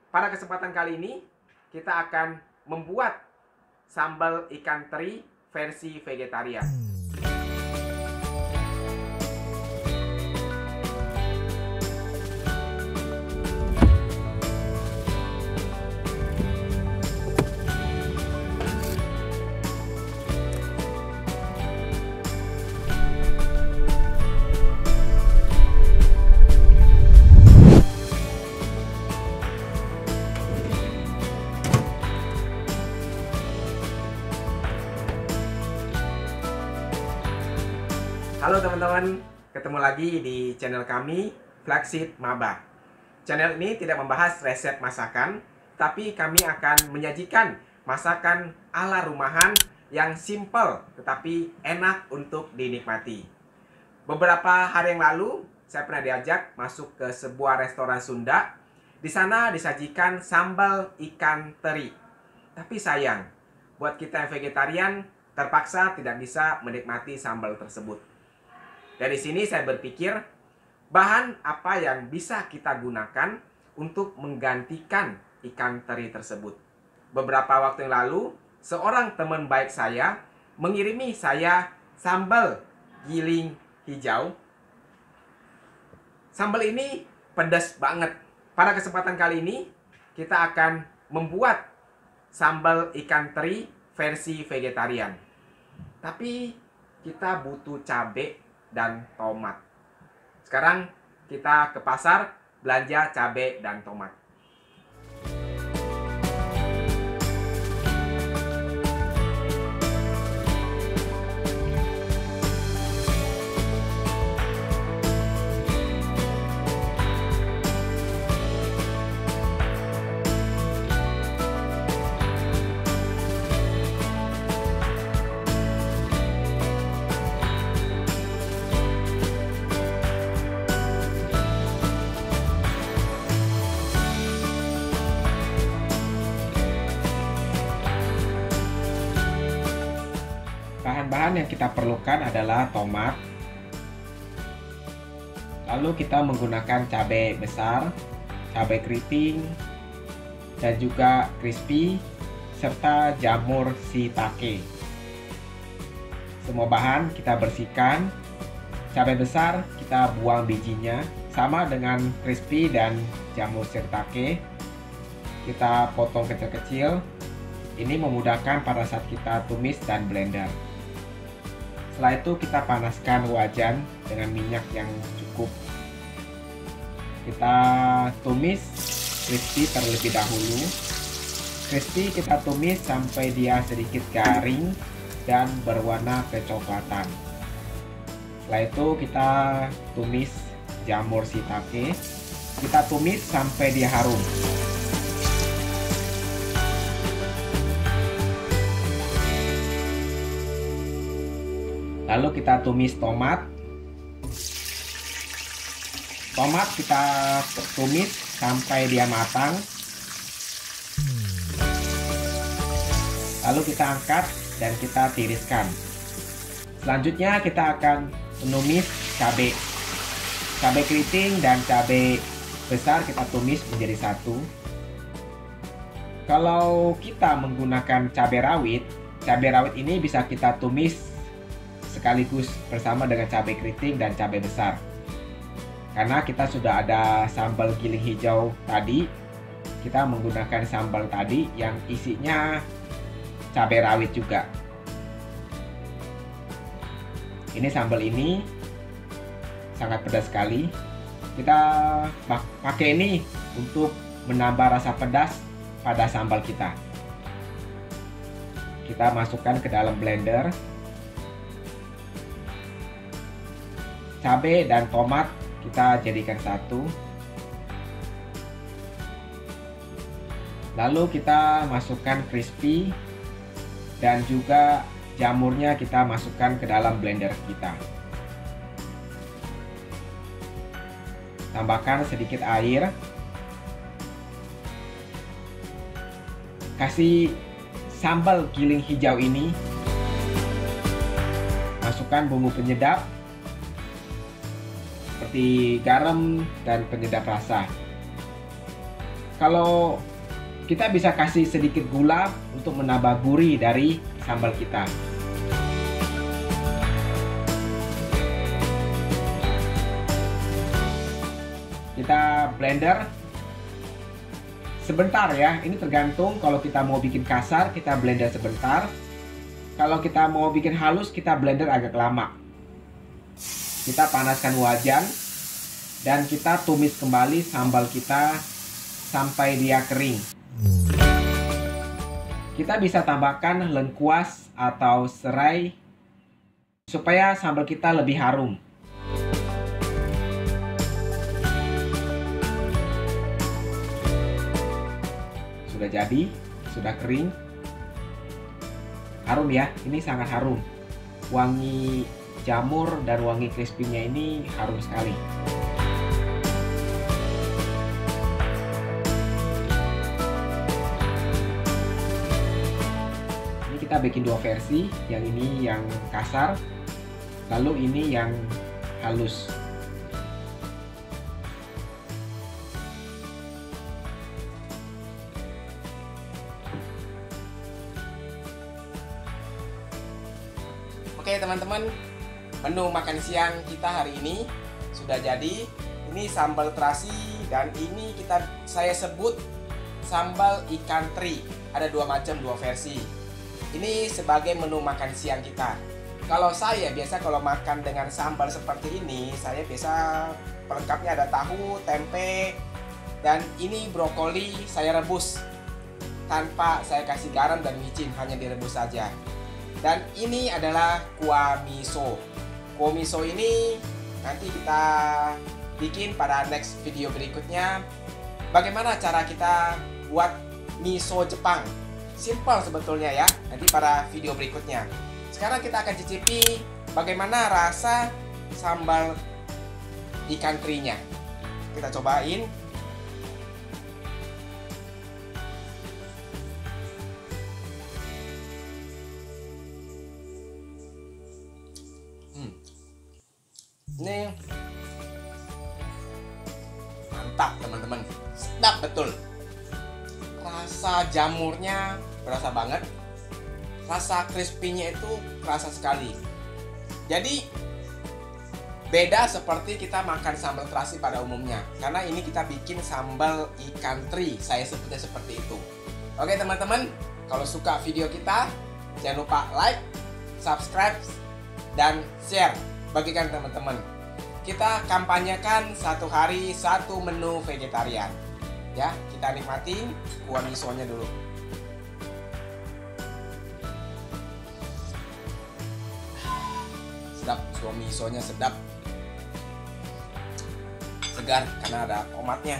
Pada kesempatan kali ini, kita akan membuat sambal ikan teri versi vegetarian. Halo teman-teman, ketemu lagi di channel kami, Flagship Maba. Channel ini tidak membahas resep masakan, tapi kami akan menyajikan masakan ala rumahan yang simple tetapi enak untuk dinikmati. Beberapa hari yang lalu, saya pernah diajak masuk ke sebuah restoran Sunda. Di sana disajikan sambal ikan teri. Tapi sayang, buat kita yang vegetarian, terpaksa tidak bisa menikmati sambal tersebut. Dari sini saya berpikir, bahan apa yang bisa kita gunakan untuk menggantikan ikan teri tersebut. Beberapa waktu yang lalu, seorang teman baik saya mengirimi saya sambal giling hijau. Sambal ini pedas banget. Pada kesempatan kali ini, kita akan membuat sambal ikan teri versi vegetarian. Tapi kita butuh cabai dan tomat. Sekarang kita ke pasar belanja cabai dan tomat. Bahan-bahan yang kita perlukan adalah tomat. Lalu kita menggunakan cabai besar, cabai keriting, dan juga crispy, serta jamur shiitake. Semua bahan kita bersihkan. Cabai besar kita buang bijinya, sama dengan crispy dan jamur shiitake. Kita potong kecil-kecil. Ini memudahkan pada saat kita tumis dan blender. Setelah itu kita panaskan wajan dengan minyak yang cukup. Kita tumis crispy terlebih dahulu. Crispy kita tumis sampai dia sedikit garing dan berwarna kecoklatan. Setelah itu kita tumis jamur shiitake. Kita tumis sampai dia harum. Lalu kita tumis tomat. Tomat kita tumis sampai dia matang. Lalu kita angkat dan kita tiriskan. Selanjutnya kita akan menumis cabai. Cabai keriting dan cabai besar kita tumis menjadi satu. Kalau kita menggunakan cabai rawit ini bisa kita tumis sekaligus bersama dengan cabai keriting dan cabai besar. Karena kita sudah ada sambal giling hijau tadi, kita menggunakan sambal tadi yang isinya cabai rawit juga. Ini sambal ini sangat pedas sekali. Kita pakai ini untuk menambah rasa pedas pada sambal kita. Kita masukkan ke dalam blender. Cabai dan tomat kita jadikan satu. Lalu kita masukkan crispy dan juga jamurnya kita masukkan ke dalam blender kita. Tambahkan sedikit air. Kasih sambal giling hijau ini. Masukkan bumbu penyedap seperti garam dan penyedap rasa. Kalau kita bisa kasih sedikit gula untuk menambah gurih dari sambal kita. Kita blender sebentar ya. Ini tergantung, kalau kita mau bikin kasar kita blender sebentar. Kalau kita mau bikin halus kita blender agak lama. Kita panaskan wajan dan kita tumis kembali sambal kita sampai dia kering. Kita bisa tambahkan lengkuas atau serai supaya sambal kita lebih harum. Sudah jadi, sudah kering. Harum ya, ini sangat harum. Wangi jamur dan wangi crispy-nya ini harum sekali. Ini kita bikin dua versi, yang ini yang kasar, lalu ini yang halus. Oke teman-teman, menu makan siang kita hari ini sudah jadi. Ini sambal terasi dan ini saya sebut sambal ikan teri. Ada dua macam, dua versi. Ini sebagai menu makan siang kita. Kalau saya biasa kalau makan dengan sambal seperti ini, saya biasa pelengkapnya ada tahu, tempe, dan ini brokoli saya rebus tanpa saya kasih garam dan micin, hanya direbus saja. Dan ini adalah kuah miso. Kuah miso ini nanti kita bikin pada next video berikutnya. Bagaimana cara kita buat miso Jepang? Simple sebetulnya ya. Nanti pada video berikutnya. Sekarang kita akan cicipi bagaimana rasa sambal ikan terinya. Kita cobain. Ini mantap teman-teman, sedap betul. Rasa jamurnya berasa banget, rasa crispy-nya itu kerasa sekali. Jadi beda seperti kita makan sambal terasi pada umumnya, karena ini kita bikin sambal ikan teri, saya sebutnya seperti itu. Oke teman-teman, kalau suka video kita jangan lupa like, subscribe, dan share. Bagikan teman-teman. Kita kampanyekan satu hari satu menu vegetarian. Ya, kita nikmatin kuah misonya dulu. Sedap, kuah misonya sedap. Segar karena ada tomatnya.